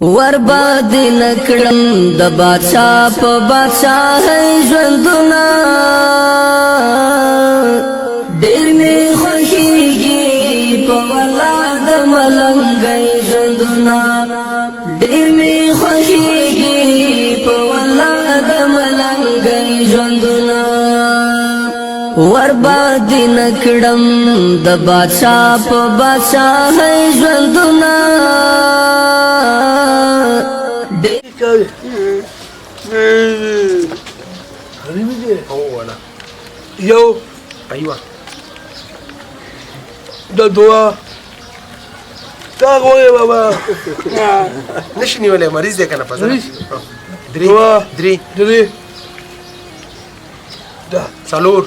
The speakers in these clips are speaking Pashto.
ورباد نکړم د بادشاہ په بادشاہ ژوندونه ډېر مې خوښیږي په والله د ملنګۍ ژوندونه ډېر مې خوښیږي په والله د ملنګۍ ژوندونه ورباد نکړم د بادشاہ په بادشاہ ژوندونه یو ایوه دا دوا دا غوی بابا نشي نیولای مریض دی کنه پزره درې دا څلور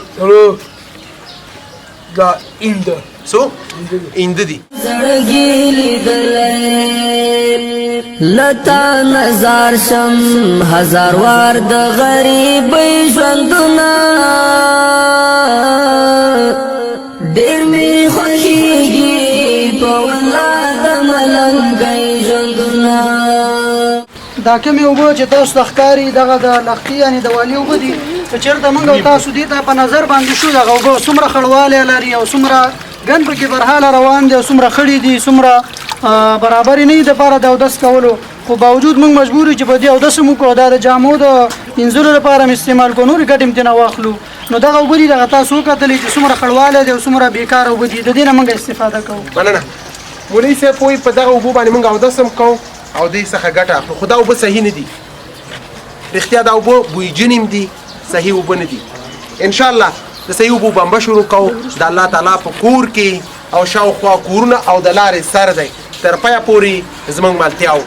دا ایند سو ایند دي زړګي لیدلې لتا نظر شم هزار وار د غریب ژوندونه ډېر مې خوښیږي په والله د ملنګۍ ژوندونه دا کومې اوبه چې تاسو ته ښکاري دغه د لښتي یعنې د والي اوبه دي که چېرته موږ او تاسو دې ته په نظر باندې شو دغه اوبه څومره خړوالی لري او څومره ګن پکې برحاله روان دي او څومره خړې دي څومره برابرې نه دي دپاره د اودس کولو خو باوجود موږ مجبور یو چې په دې اودس هم وکړو دا د جامو د مینځلو لپاره هم استعمال کړو نورې ګټې هم ترېنه واخلو نو دغه اوبه دي دغه تاسو وکتلې چې څومره خړوالی دی او څومره بېکاره اوبه دي د دې نه موږ استفاده کوو مننه مولوي صاحب پوهې په دغه اوبو باندې موږ اودس هم کوو او دې څخه ګټه اخلو خو دا اوبه صحیح نه دي رښتیا دا اوبه بویجن هم دي صحیح اوبه نه دي انشاءالله د صحیح اوبو بمبه شروع کوو د الله تعالی په کور کې او شاوخوا کورونه او د لارې سر دی تر پایه پورې زموږ ملتیا وو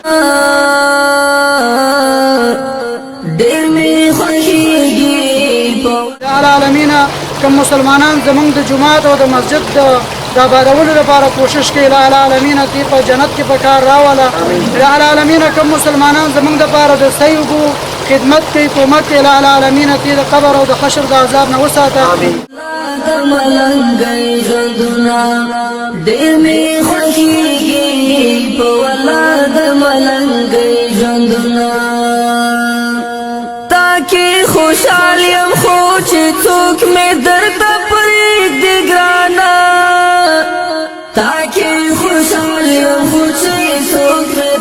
ډېر مې خوښیږي د العالمین کوم مسلمانان زموږ د جومات او د مسجد د آبادولو لپاره کوشش کوي العالمین تی په جنت کې په کار راوله العالمین کوم مسلمانان زموږ دپاره د صحیح اوبو خدمت کوي کومک کوي العالمین تی د قبر او د حشر د عذاب نه وساته د ملنګۍ ژوندونه ډېر مې خوښیږي په والله د ملنګۍ ژوندونه تا کې خوشحال یم خو چې څوک مې درته پرېږدي ګرانه تا کې خوشحال یم خو چې څوک مې